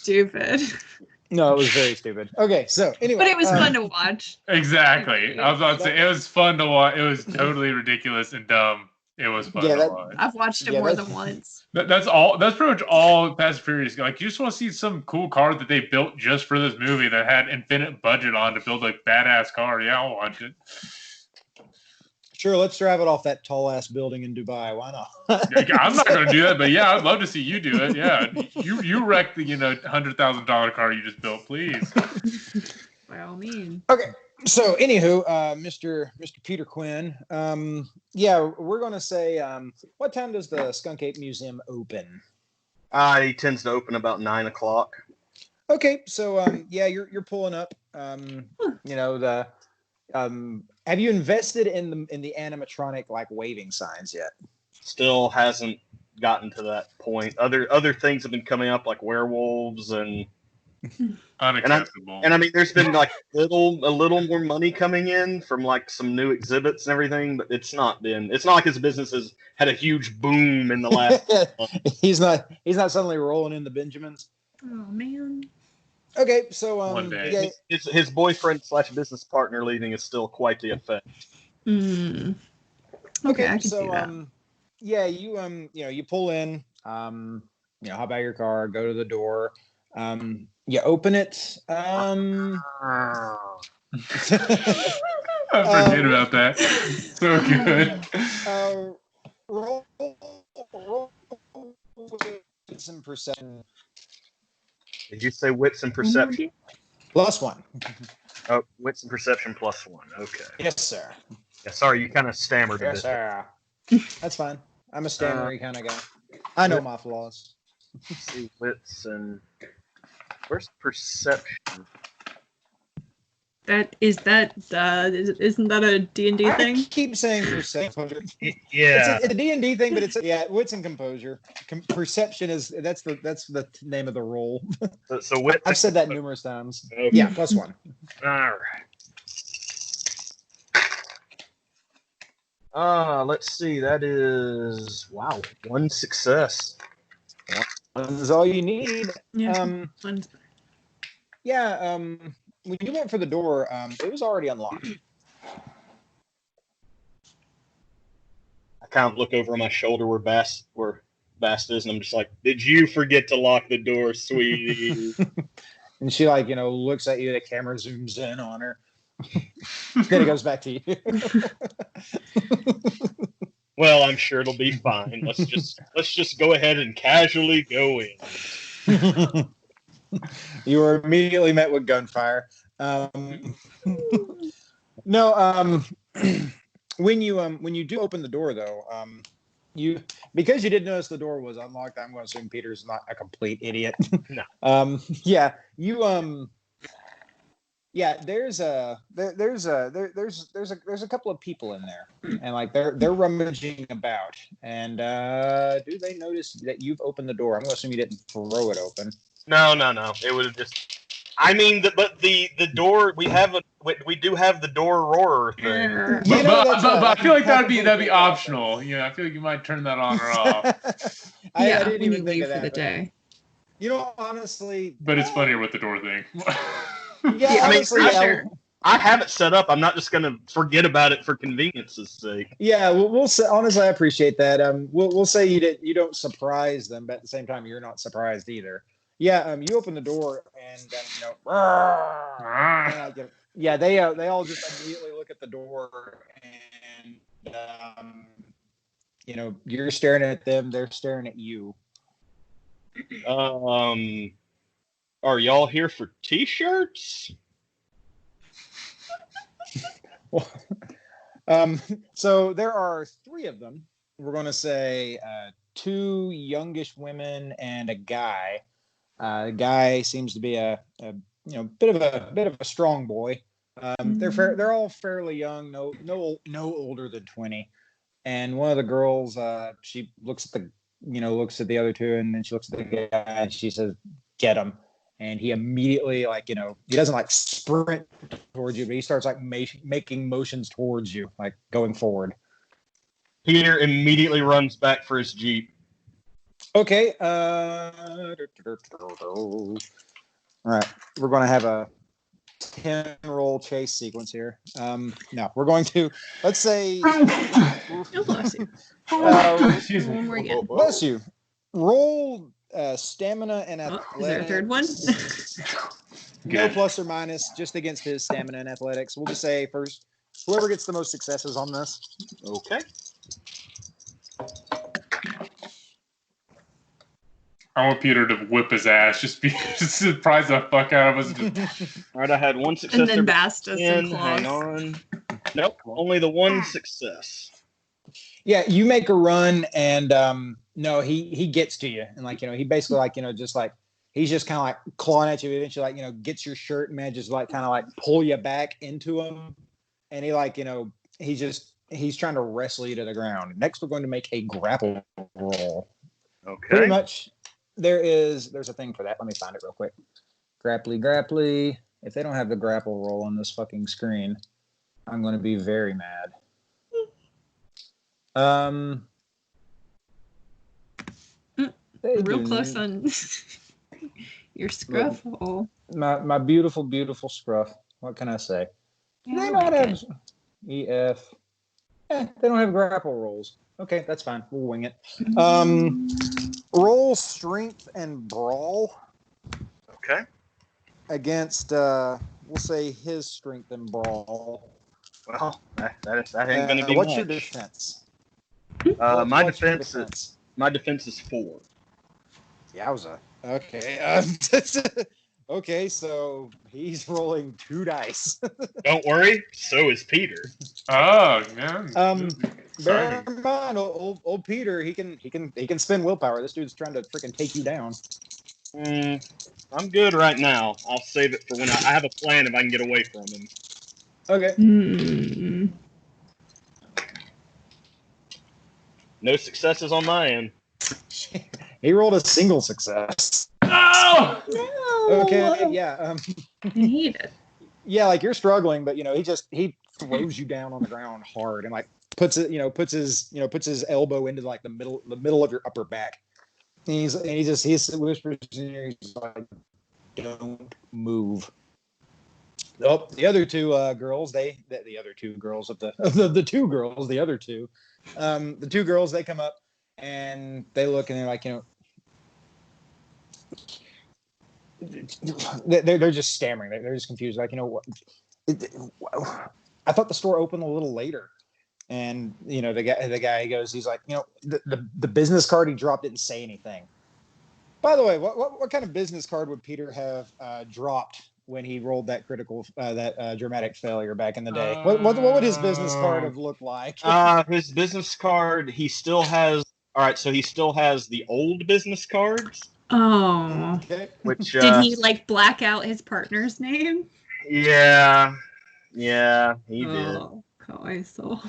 stupid. No, it was very stupid. Okay, so anyway. But it was fun to watch. Exactly. I was about to say, it was fun to watch. It was totally ridiculous and dumb. It was fun to watch. I've watched it more than once. That's all. That's pretty much all Fast and Furious. Like, you just want to see some cool car that they built just for this movie that had infinite budget on to build a badass car. Yeah, I'll watch it. Sure, let's drive it off that tall ass building in Dubai. Why not? I'm not going to do that, but yeah, I'd love to see you do it. Yeah, you wreck the $100,000 car you just built, please. By all means. Okay. So, anywho, Mr. Peter Quinn, we're going to say, what time does the Skunk Ape Museum open? He tends to open about 9 o'clock. Okay, so you're pulling up. Have you invested in the animatronic like waving signs yet? Still hasn't gotten to that point. Other things have been coming up like werewolves and. Unacceptable. And I mean, there's been like a little more money coming in from like some new exhibits and everything, but it's not like his business has had a huge boom in the last month. He's not suddenly rolling in the Benjamins. Oh man. Okay, so one day. His boyfriend / business partner leaving is still quite the effect. Okay, I can see that. You pull in, hop out of your car, go to the door. You open it. I forget about that. So good. Roll wits and perception. Did you say wits and perception? +1. Oh, wits and perception +1. Okay. Yes, sir. Yeah, sorry, you kind of stammered a bit. Yes, sir. That's fine. I'm a stammery kind of guy. I know my flaws. Let's see, wits and... Where's perception? Isn't that a D&D thing? I keep saying perception. Yeah, it's a D&D thing, but it's wits and composure. Perception that's the name of the role. So wits. I've said that numerous times. Okay. Yeah, +1. All right. Let's see. That is 1 success. That's all you need. Yeah. When you went for the door, it was already unlocked. I kind of look over my shoulder where Bass is, and I'm just like, "Did you forget to lock the door, sweetie?" And she looks at you. The camera zooms in on her. Then it goes back to you. Well, I'm sure it'll be fine. Let's just go ahead and casually go in. You were immediately met with gunfire. When you do open the door, though, because you did notice the door was unlocked, I'm going to assume Peter's not a complete idiot. No. There's a couple of people in there, and like they're rummaging about, and do they notice that you've opened the door? I'm going to assume you didn't throw it open. No. It would have just. I mean, but the door we do have the door roarer thing. But I feel like that'd be optional. I feel like you might turn that on or off. I didn't even think of that for the day. Honestly. But it's funnier with the door thing. Yeah, honestly, I have it set up. I'm not just going to forget about it for convenience's sake. Yeah, we'll say, honestly, I appreciate that. We'll say you don't surprise them, but at the same time, you're not surprised either. Yeah, you open the door and they all just immediately look at the door and you're staring at them, they're staring at you. Are y'all here for t-shirts? So there are 3 of them. We're going to say 2 youngish women and a guy. The guy seems to be a bit of a strong boy. They're all fairly young, no older than 20. And one of the girls, she looks at the other 2, and then she looks at the guy and she says, "Get him." And he immediately, he doesn't sprint towards you, but he starts making motions towards you, going forward. Peter immediately runs back for his Jeep. Okay. All right. We're going to have a 10-roll chase sequence here. No, we're going to, let's say, Oh, bless you. Excuse me. One more again. bless you. Roll stamina and Oh, athletics. is there a third one? No Good. plus or minus, just against his stamina and athletics. We'll just say first, whoever gets the most successes on this. Okay. I want Peter to whip his ass. Just surprise the fuck out of us. All right, I had one success. And then there, Bass does some 10. Hang claws. on. Nope, only the one success. Yeah, you make a run, and no, he gets to you, and like he basically just like he's just kind of like clawing at you. Eventually, like gets your shirt and manages to like kind of like pull you back into him, and he like he's trying to wrestle you to the ground. Next, we're going to make a grapple roll. Okay. Pretty much, there's a thing for that. Let me find it real quick. Grapply. If they don't have the grapple roll on this fucking screen, I'm going to be very mad. Real close on your scruff hole. My beautiful scruff. What can I say? Yeah, They I don't like have it. EF. They don't have grapple rolls. Okay, that's fine. We'll wing it. Roll strength and brawl Okay. against we'll say his strength and brawl. Well, that ain't gonna be what's much. your defense? My What's your defense is 4. Yowza. Okay. Okay, so he's rolling 2 dice. Don't worry, so is Peter. Oh, man. Bear in mind, old Peter, he can spend willpower. This dude's trying to freaking take you down. I'm good right now. I'll save it for when I have a plan if I can get away from him. Okay. No successes on my end. He rolled a single success. Oh! No. Okay, yeah. I hate it. Yeah, like you're struggling, but he throws you down on the ground hard and like puts his elbow into like the middle of your upper back. And he whispers in your ear, he's like, "Don't move." Oh, the other two girls, the other two girls of the two girls, the other two, the two girls, they come up and they look and they're like, they're just stammering. They're just confused. Like, what? I thought the store opened a little later. And the guy goes, he's like, the business card he dropped didn't say anything. By the way, what kind of business card would Peter have dropped when he rolled that critical that dramatic failure back in the day? What would his business card have looked like? His business card, he still has. All right, so he still has the old business cards. Oh. Okay. Which did he like black out his partner's name? Yeah, he did. Oh, how I saw.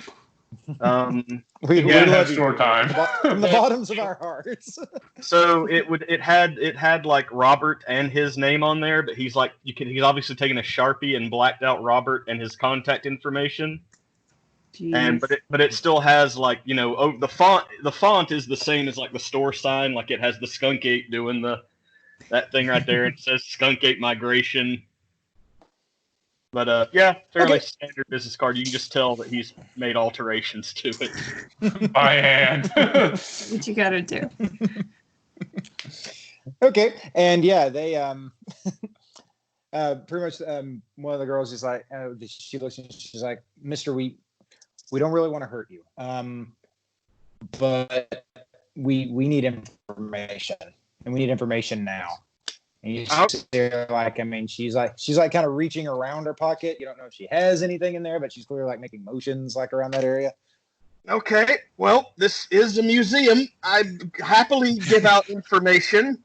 We Yeah, love short you time. from the bottoms of our hearts. So it had like Robert and his name on there, but he's obviously taken a Sharpie and blacked out Robert and his contact information. Jeez. And but it still has like the font is the same as like the store sign, like it has the Skunk Ape doing that thing right there. It says Skunk Ape Migration. But fairly standard business card. You can just tell that he's made alterations to it by hand. What you gotta do. Okay, and yeah, they pretty much one of the girls is like, she looks and she's like, "Mister, we don't really want to hurt you, but we need information, and we need information now." And you see her like, she's like kind of reaching around her pocket. You don't know if she has anything in there, but she's clearly like making motions like around that area. Okay, well, this is a museum. I happily give out information.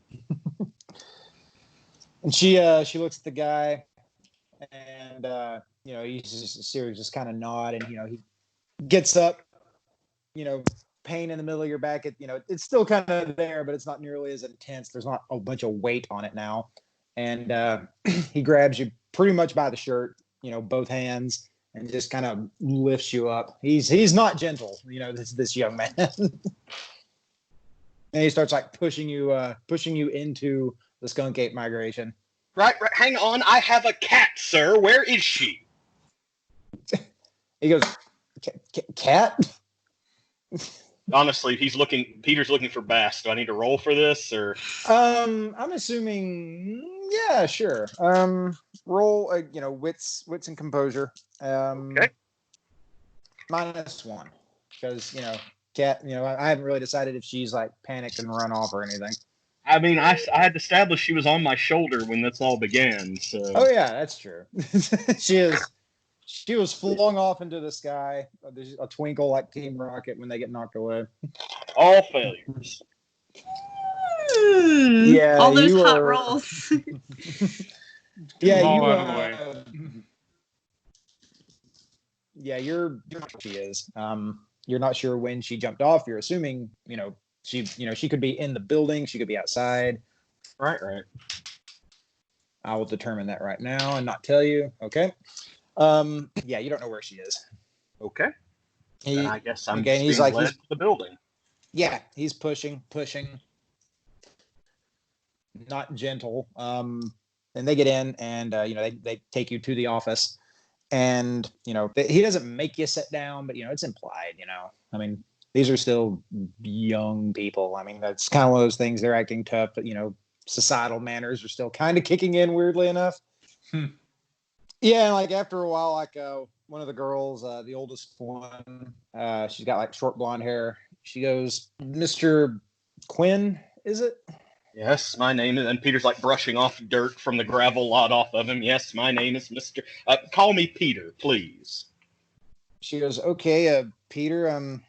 And she looks at the guy, and he's just kind of nod, and he gets up, pain in the middle of your back. It's still kind of there, but it's not nearly as intense. There's not a bunch of weight on it now, and he grabs you pretty much by the shirt, both hands, and just kind of lifts you up. He's not gentle, this young man. And he starts like pushing you into the skunk ape migration. Right. Hang on. I have a cat, sir. Where is she? He goes, cat? Honestly, Peter's looking for Bass. Do I need to roll for this or? I'm assuming, yeah, sure. Roll, wits and composure. Okay. -1 because cat. I haven't really decided if she's like panicked and run off or anything. I mean, I had established she was on my shoulder when this all began. So. Oh yeah, that's true. She is. She was flung off into the sky. There's a twinkle like Team Rocket when they get knocked away. All failures. Yeah, all those you hot are- rolls. Yeah, All you. out of the way. Yeah, you're she is. You're not sure when she jumped off. You're assuming, she could be in the building. She could be outside. Right. I will determine that right now and not tell you. Okay. Yeah, you don't know where she is. Okay. Then I guess I'm again, just he's being like- led to the building. Yeah, he's pushing. Not gentle. And they get in and, they take you to the office. And, he doesn't make you sit down, but, it's implied, I mean, these are still young people. I mean, that's kind of one of those things. They're acting tough, but, societal manners are still kind of kicking in weirdly enough. Yeah, and like after a while, like one of the girls, the oldest one, she's got like short blonde hair. She goes, "Mr. Quinn, is it?" Yes, my name is, and Peter's like brushing off dirt from the gravel lot off of him. Yes, my name is Mr. Call me Peter, please. She goes, "Okay, Peter.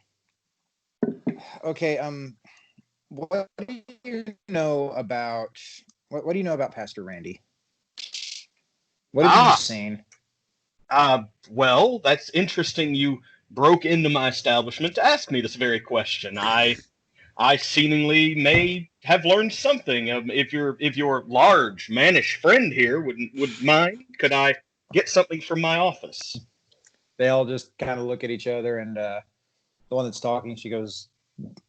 Okay. What do you know about what do you know about Pastor Randy? What have you seen?" Well, that's interesting. You broke into my establishment to ask me this very question. I seemingly may have learned something. If your large mannish friend here would mind, could I get something from my office? They all just kind of look at each other, and the one that's talking, she goes,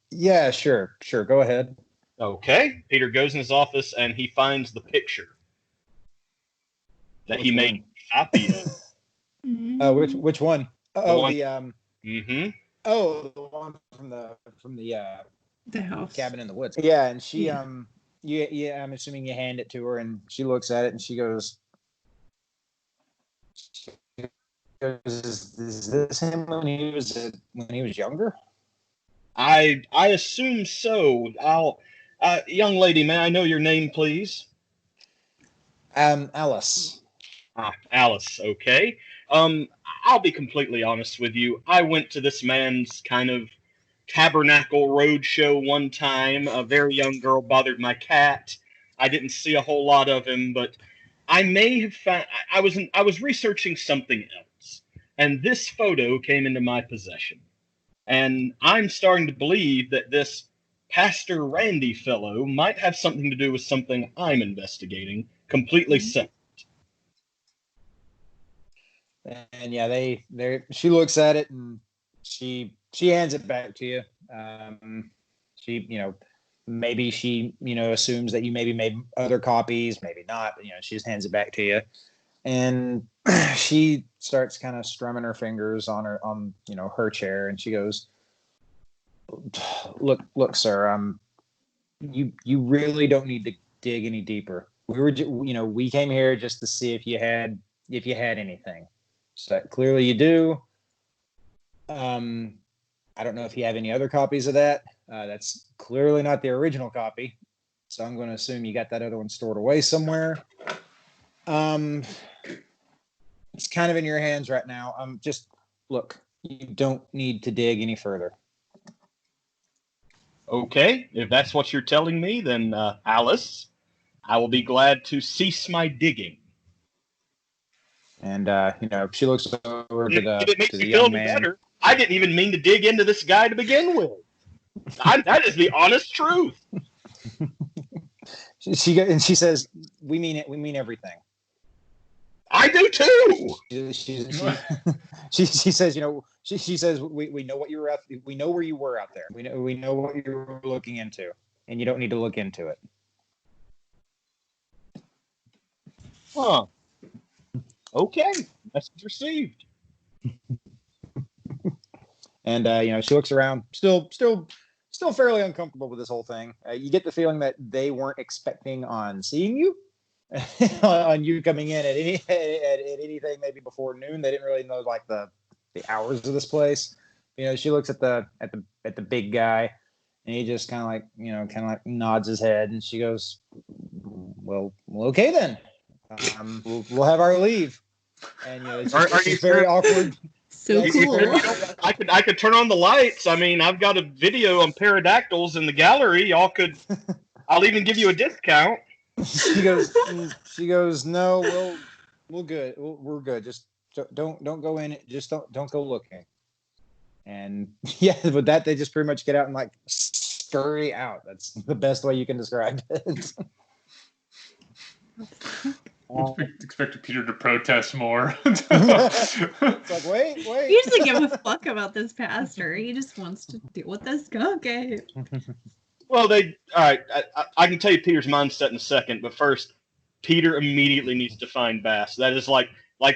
"Yeah, sure, go ahead." Okay. Peter goes in his office and he finds the picture that he made a copy of. Which one? Oh, one- the Mm-hmm. Oh, the one from the The house. cabin in the woods. Yeah, and she yeah, I'm assuming you hand it to her, and she looks at it and she goes, "Is this him when he was younger?" I assume so. Young lady, may I know your name, please? Alice. Alice. Okay. I'll be completely honest with you. I went to this man's kind of tabernacle roadshow one time. A very young girl bothered my cat. I didn't see a whole lot of him, but I may have found. I was researching something else, and this photo came into my possession. And I'm starting to believe that this Pastor Randy fellow might have something to do with something I'm investigating, completely separate. And yeah, she looks at it and she hands it back to you. She, maybe she, assumes that you maybe made other copies, maybe not, but, she just hands it back to you. And she starts kind of strumming her fingers on her chair, and she goes, look, sir, you really don't need to dig any deeper. We came here just to see if you had anything. So clearly you do. I don't know if you have any other copies of that. That's clearly not the original copy. So I'm going to assume you got that other one stored away somewhere. It's kind of in your hands right now. Just look, you don't need to dig any further. Okay, if that's what you're telling me, then Alice, I will be glad to cease my digging. And she looks over to the It makes to me the feel young any man. better. I didn't even mean to dig into this guy to begin with. That is the honest truth. She says, "We mean it. We mean everything." I do too. She says, she says, we know what you were out. We know where you were out there. We know what you were looking into. and you don't need to look into it. Huh. Okay. Message received. And she looks around, still fairly uncomfortable with this whole thing. You get the feeling that they weren't expecting on seeing you, on you coming in at anything maybe before noon. They didn't really know like the hours of this place. She looks at the big guy, and he just kind of like nods his head, and she goes, "Well, okay then. We'll have our leave." And it's just very awkward. So cool. I could turn on the lights. I mean, I've got a video on pterodactyls in the gallery. I'll even give you a discount. She goes, "No, we're good. We're good. Just don't go in. Just don't go looking." And yeah, with that, they just pretty much get out and like scurry out. That's the best way you can describe it. Expected Peter to protest more. It's like, wait. He doesn't give a fuck about this pastor. He just wants to deal with this skunk ape. Well, all right. I can tell you Peter's mindset in a second, but first, Peter immediately needs to find Bass. That is like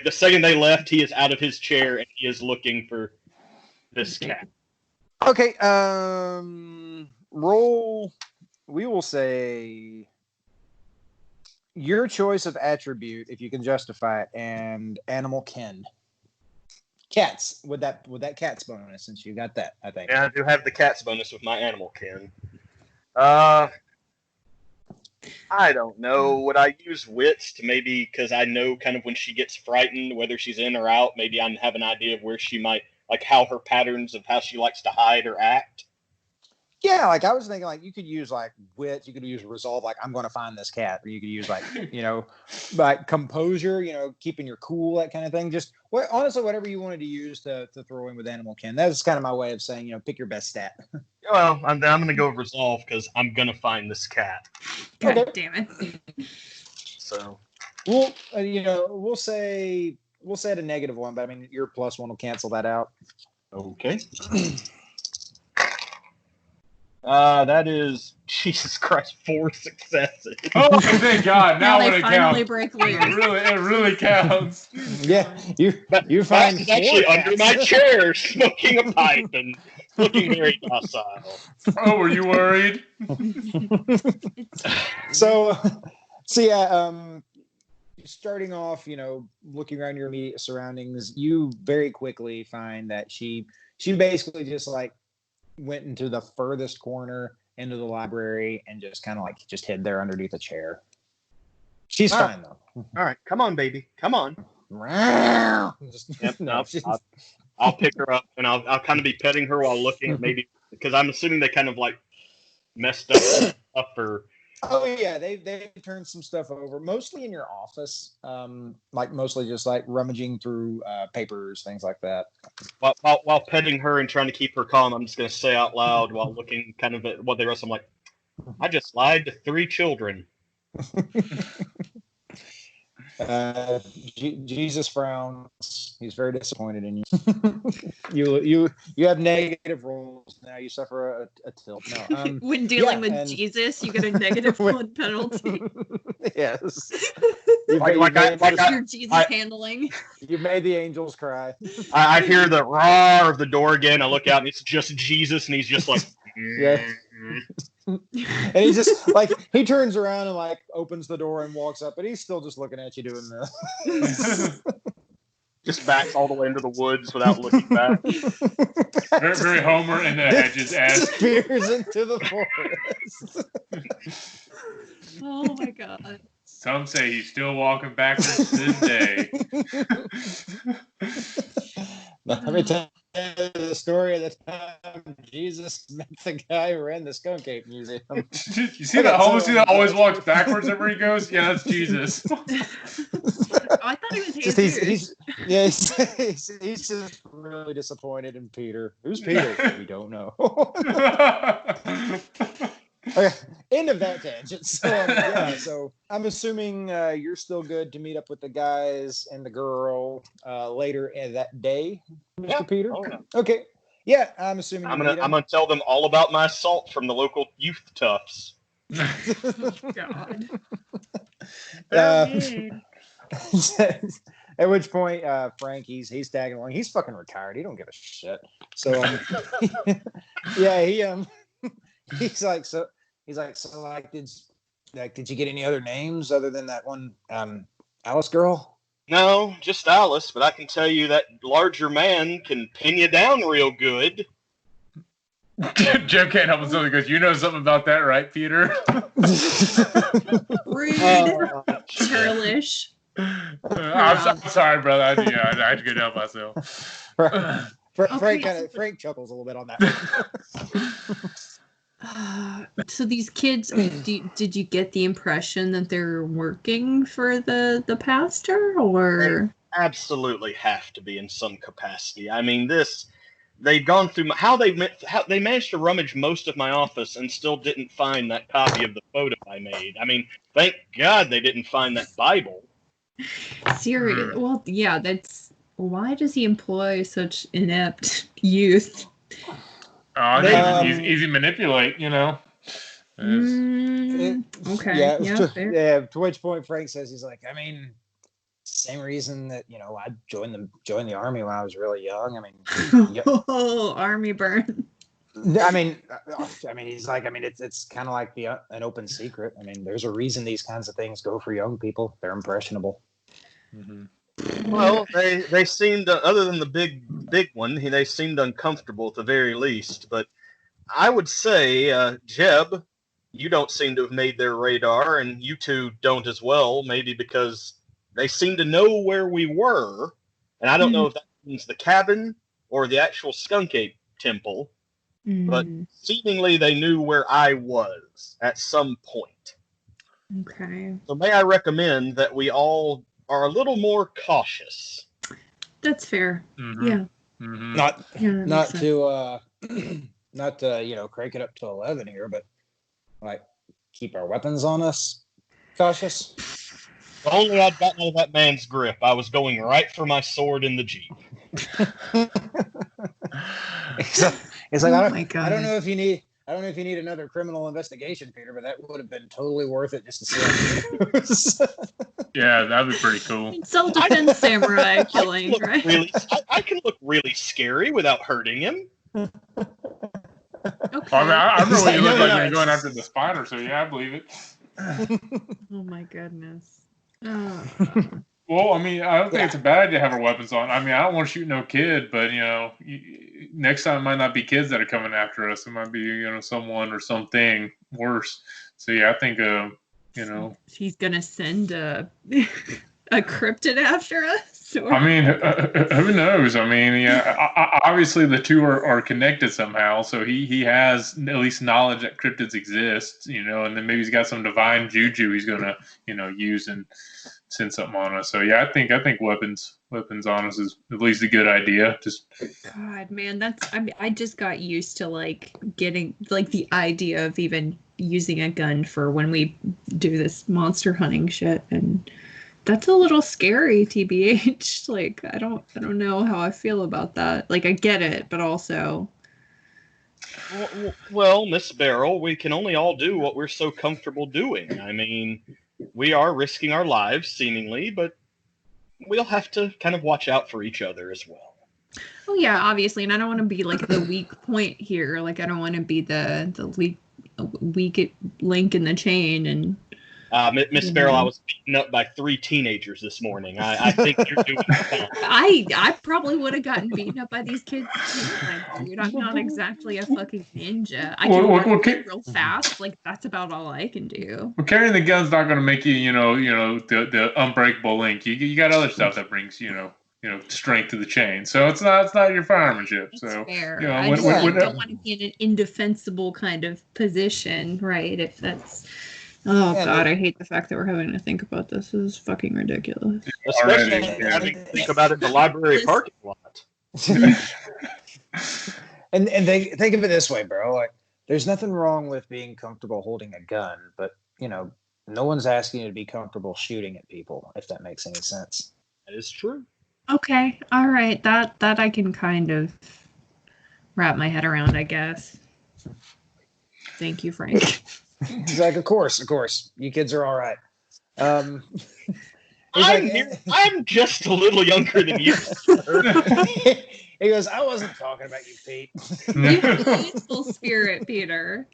the second they left, he is out of his chair and he is looking for this cat. Okay. Roll. We will say your choice of attribute, if you can justify it, and animal kin. Cats with that cat's bonus, since you got that, I think. Yeah, I do have the cat's bonus with my animal kin. I don't know. Would I use wits to maybe, because I know kind of when she gets frightened, whether she's in or out, maybe I have an idea of where she might, like how her patterns of how she likes to hide or act. Yeah, like I was thinking, like you could use like wit, you could use resolve, like I'm going to find this cat, or you could use like like composure, keeping your cool, that kind of thing. Just honestly, whatever you wanted to use to throw in with animal kin. That's kind of my way of saying, pick your best stat. Well, I'm going to go resolve because I'm going to find this cat. God damn it! So, we'll say at a -1, but I mean your +1 will cancel that out. Okay. That is, Jesus Christ, 4 successes. Oh, thank God! Now when they it finally counts, break loose. it really counts. Yeah, you find actually under my chair, smoking a pipe and looking very docile. Oh, were you worried? So yeah, starting off, looking around your immediate surroundings, you very quickly find that she basically just like went into the furthest corner into the library and just kind of like just hid there underneath a chair. She's fine though. All right, come on, baby, come on. I'll pick her up and I'll kind of be petting her while looking at maybe, because I'm assuming they kind of like messed up her. Oh yeah, they turned some stuff over, mostly in your office, like mostly just like rummaging through papers, things like that. While petting her and trying to keep her calm, I'm just going to say out loud while looking kind of at what they wrote. I'm like, I just lied to 3 children. Jesus frowns. He's very disappointed in you. You have negative rolls now. You suffer a tilt. No, when dealing with Jesus, you get a -1 penalty. Yes. Your Jesus handling. You made the angels cry. I hear the roar of the door again. I look out and it's just Jesus, and he's just like, yeah. And he just like he turns around and like opens the door and walks up, and he's still just looking at you doing this. Just backs all the way into the woods without looking back. Very, very Homer in the hedges esque. Spears into the forest. Oh my God. Some say he's still walking backwards to this day. Let me tell you the story of the time Jesus met the guy who ran the Skunk Ape Museum. You see that homeless dude that always walks backwards everywhere he goes? Yeah, that's Jesus. Oh, I thought he was Jesus. He's just really disappointed in Peter. Who's Peter? We don't know. Okay, end of that tangent. So I'm assuming you're still good to meet up with the guys and the girl later in that day, Mr. Peter. Oh, yeah. Okay. Yeah, I'm assuming I'm gonna tell them all about my assault from the local youth toughs. God. At which point, Frank, he's tagging along. He's fucking retired. He don't give a shit. So, yeah, he's like, did you get any other names other than that one, Alice girl? No, just Alice. But I can tell you that larger man can pin you down real good. Joe can't help himself. He goes, "You know something about that, right, Peter?" Rude. Churlish. I'm sorry, brother. I had to go down myself. Frank chuckles a little bit on that. So these kids, did you get the impression that they're working for the pastor, or they absolutely have to be in some capacity? I mean, they've gone through how they managed to rummage most of my office and still didn't find that copy of the photo I made. I mean, thank God they didn't find that Bible. Serious? Well, yeah, that's why does he employ such inept youth? Easy manipulate, you know. Okay. Yeah. To which point Frank says he's like, I mean, same reason that I joined the army when I was really young. I mean, army burn. I mean, he's like, I mean, it's kind of like an open secret. I mean, there's a reason these kinds of things go for young people. They're impressionable. Mm-hmm. Well, they seemed, other than the big one, they seemed uncomfortable at the very least. But I would say, Jeb, you don't seem to have made their radar, and you two don't as well. Maybe because they seem to know where we were, and I don't know if that means the cabin or the actual Skunk Ape temple. But seemingly they knew where I was at some point. Okay. So may I recommend that we all are a little more cautious. That's fair. Mm-hmm. Yeah. Mm-hmm. Not to crank it up to 11 here, but like keep our weapons on us. Cautious. If only I'd gotten out of that man's grip. I was going right for my sword in the Jeep. It's like, I don't know if you need another criminal investigation, Peter, but that would have been totally worth it just to see. Yeah, that'd be pretty cool. Self-defense samurai killing, right? I can look really scary without hurting him. Okay. I remember what you look like when you're going after the spider, so yeah, I believe it. Oh my goodness. Well, I mean, I don't think it's a bad idea to have our weapons on. I mean, I don't want to shoot no kid, but next time it might not be kids that are coming after us. It might be someone or something worse. So yeah, I think he's gonna send a cryptid after us. Or... I mean, who knows? I mean, obviously the two are connected somehow. So he has at least knowledge that cryptids exist, and then maybe he's got some divine juju he's gonna use and send something on us. So yeah, I think weapons on us is at least a good idea. Just God, man, I just got used to getting the idea of even using a gun for when we do this monster hunting shit, and that's a little scary, TBH. I don't know how I feel about that. I get it, but also. Well, Miss Beryl, we can only all do what we're so comfortable doing. I mean, we are risking our lives, seemingly, but we'll have to kind of watch out for each other as well. Oh, yeah, obviously. And I don't want to be the weak point here. I don't want to be the weak link in the chain. And Miss Beryl, I was beaten up by 3 teenagers this morning. I think you're doing fine. I probably would have gotten beaten up by these kids too, dude. I'm not exactly a fucking ninja. I can run real fast. That's about all I can do. Well, carrying the gun's not going to make you, the unbreakable link. You got other stuff that brings, strength to the chain. So it's not your firemanship. That's so fair. I don't want to be in an indefensible kind of position, right? If that's. Oh, God, I hate the fact that we're having to think about this. This is fucking ridiculous. Especially having to think about it in the library parking lot. and think of it this way, bro. There's nothing wrong with being comfortable holding a gun, but, no one's asking you to be comfortable shooting at people, if that makes any sense. That is true. Okay, all right. That I can kind of wrap my head around, I guess. Thank you, Frank. He's like, of course. You kids are all right. I'm just a little younger than you, sir. He goes, I wasn't talking about you, Pete. You have a youthful spirit, Peter.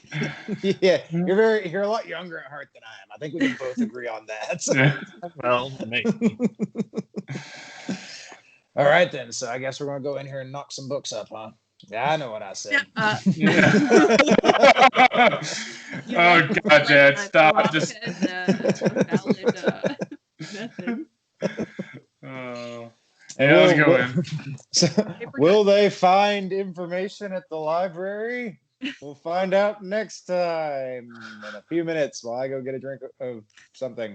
Yeah, you're a lot younger at heart than I am. I think we can both agree on that. Well, maybe. All right, then. So I guess we're going to go in here and knock some books up, huh? Yeah, I know what I said. Oh, God, Dad, stop. Just... let's go in. So, will they find information at the library? We'll find out next time in a few minutes while I go get a drink of something.